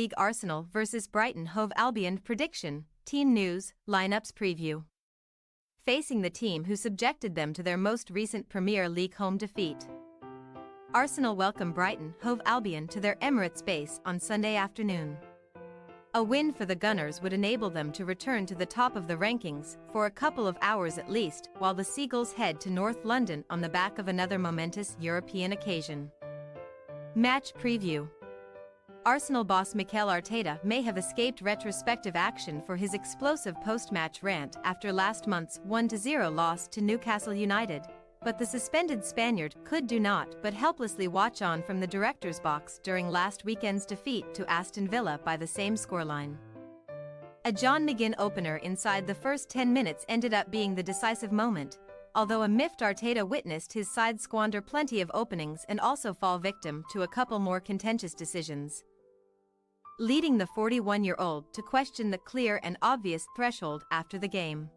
League Arsenal vs Brighton Hove Albion prediction, team news, lineups preview. Facing the team who subjected them to their most recent Premier League home defeat. Arsenal welcome Brighton Hove Albion to their Emirates base on Sunday afternoon. A win for the Gunners would enable them to return to the top of the rankings for a couple of hours at least, while the Seagulls head to North London on the back of another momentous European occasion. Match preview. Arsenal boss Mikel Arteta may have escaped retrospective action for his explosive post-match rant after last month's 1-0 loss to Newcastle United, but the suspended Spaniard could do naught but helplessly watch on from the director's box during last weekend's defeat to Aston Villa by the same scoreline. A John McGinn opener inside the first 10 minutes ended up being the decisive moment, although a miffed Arteta witnessed his side squander plenty of openings and also fall victim to a couple more contentious decisions, leading the 41-year-old to question the clear and obvious threshold after the game.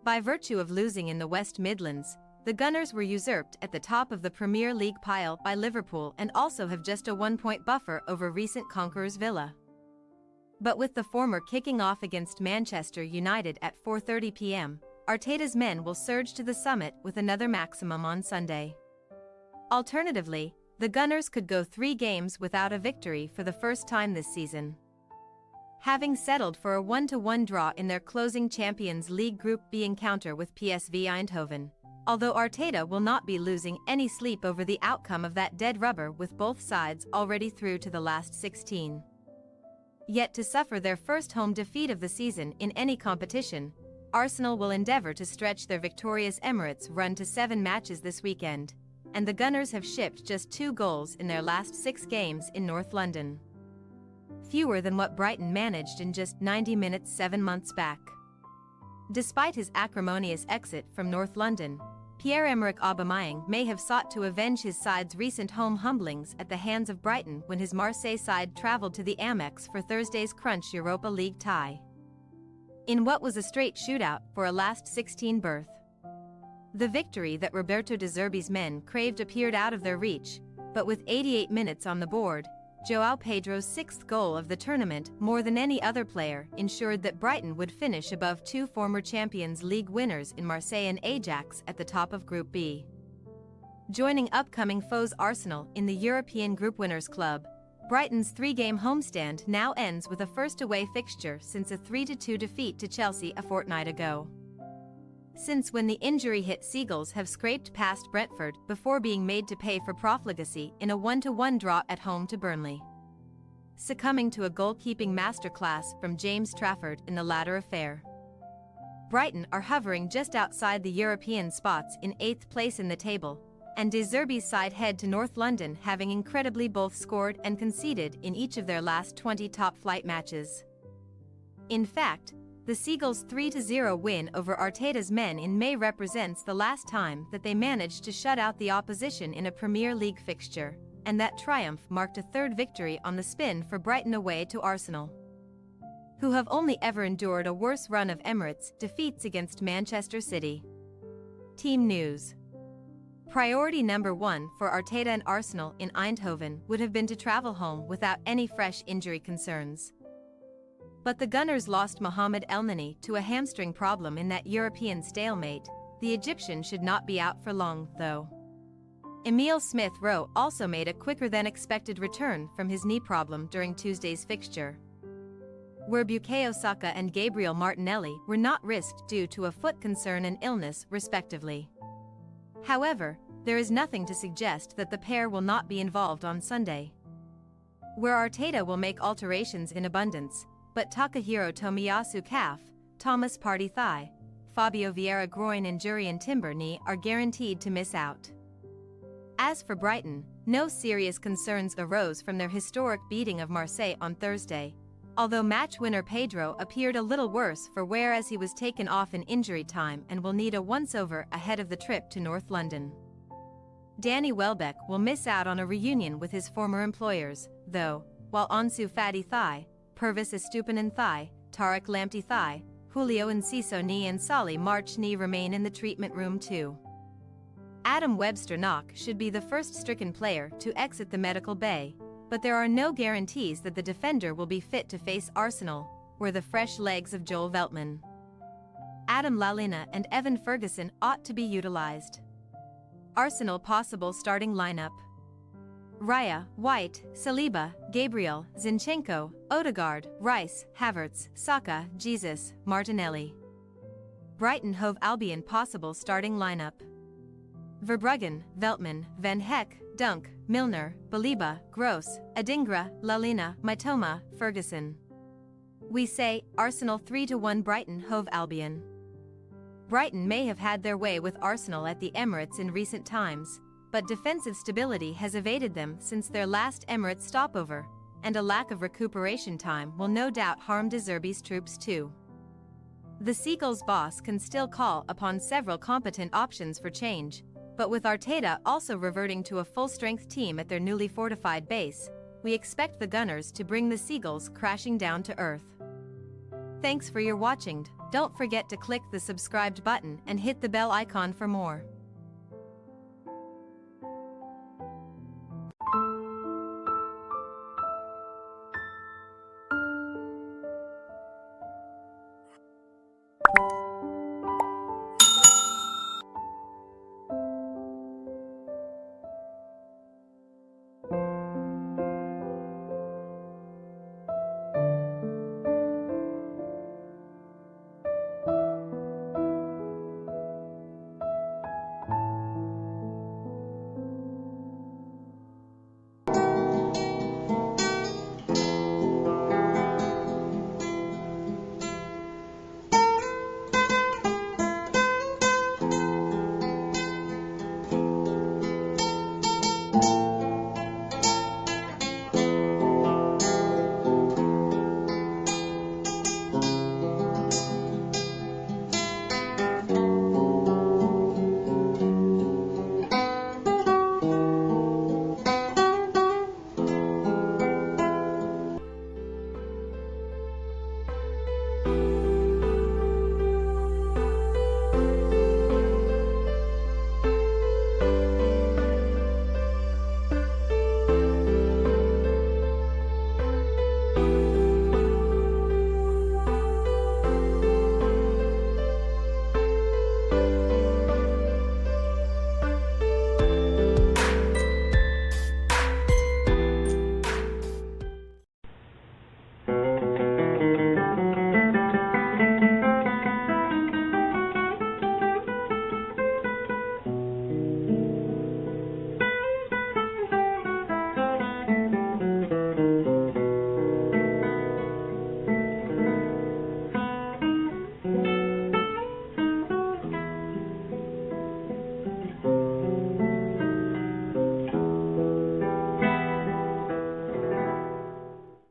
By virtue of losing in the West Midlands, the Gunners were usurped at the top of the Premier League pile by Liverpool and also have just a 1-point buffer over recent conquerors Villa. But with the former kicking off against Manchester United at 4:30 p.m, Arteta's men will surge to the summit with another maximum on Sunday. Alternatively, the Gunners could go 3 games without a victory for the first time this season, having settled for a 1-1 draw in their closing Champions League Group B encounter with PSV Eindhoven. Although Arteta will not be losing any sleep over the outcome of that dead rubber with both sides already through to the last 16. Yet to suffer their first home defeat of the season in any competition, Arsenal will endeavour to stretch their victorious Emirates run to 7 matches this weekend, and the Gunners have shipped just 2 goals in their last 6 games in North London. Fewer than what Brighton managed in just 90 minutes 7 months back. Despite his acrimonious exit from North London, Pierre-Emerick Aubameyang may have sought to avenge his side's recent home humblings at the hands of Brighton when his Marseille side travelled to the Amex for Thursday's crunch Europa League tie, in what was a straight shootout for a last 16 berth. The victory that Roberto De Zerbi's men craved appeared out of their reach, but with 88 minutes on the board, João Pedro's 6th goal of the tournament, more than any other player, ensured that Brighton would finish above 2 former Champions League winners in Marseille and Ajax at the top of Group B. Joining upcoming foes Arsenal in the European Group Winners' Club, Brighton's 3-game homestand now ends with a first away fixture since a 3-2 defeat to Chelsea a fortnight ago. Since when the injury-hit Seagulls have scraped past Brentford before being made to pay for profligacy in a 1-1 draw at home to Burnley, succumbing to a goalkeeping masterclass from James Trafford in the latter affair. Brighton are hovering just outside the European spots in 8th place in the table, and De Zerbi's side head to North London having incredibly both scored and conceded in each of their last 20 top-flight matches. In fact, the Seagulls' 3-0 win over Arteta's men in May represents the last time that they managed to shut out the opposition in a Premier League fixture, and that triumph marked a 3rd victory on the spin for Brighton away to Arsenal, who have only ever endured a worse run of Emirates defeats against Manchester City. Team news. Priority number 1 for Arteta and Arsenal in Eindhoven would have been to travel home without any fresh injury concerns. But the Gunners lost Mohamed Elneny to a hamstring problem in that European stalemate. The Egyptian should not be out for long, though. Emile Smith-Rowe also made a quicker-than-expected return from his knee problem during Tuesday's fixture, where Bukayo Saka and Gabriel Martinelli were not risked due to a foot concern and illness, respectively. However, there is nothing to suggest that the pair will not be involved on Sunday, where Arteta will make alterations in abundance, but Takahiro Tomiyasu calf, Thomas Partey thigh, Fabio Vieira groin injury and Timber knee are guaranteed to miss out. As for Brighton, no serious concerns arose from their historic beating of Marseille on Thursday, although match winner Pedro appeared a little worse for wear as he was taken off in injury time and will need a once-over ahead of the trip to North London. Danny Welbeck will miss out on a reunion with his former employers, though, while Ansu Fati thigh, Pervis Estupinan thigh, Tariq Lamptey thigh, Julio Enciso knee and Solly March knee remain in the treatment room too. Adam Webster knock should be the first stricken player to exit the medical bay, but there are no guarantees that the defender will be fit to face Arsenal, where the fresh legs of Joel Veltman, Adam Lallana and Evan Ferguson ought to be utilised. Arsenal possible starting lineup: Raya, White, Saliba, Gabriel, Zinchenko, Odegaard, Rice, Havertz, Saka, Jesus, Martinelli. Brighton Hove Albion possible starting lineup: Verbruggen, Veltman, Van Heck, Dunk, Milner, Baliba, Gross, Adingra, Lallana, Mitoma, Ferguson. We say, Arsenal 3-1 Brighton Hove Albion. Brighton may have had their way with Arsenal at the Emirates in recent times, but defensive stability has evaded them since their last Emirates stopover, and a lack of recuperation time will no doubt harm De Zerbi's troops too. The Seagulls' boss can still call upon several competent options for change, but with Arteta also reverting to a full-strength team at their newly fortified base, we expect the Gunners to bring the Seagulls crashing down to earth. Thanks for your watching. Don't forget to click the subscribed button and hit the bell icon for more.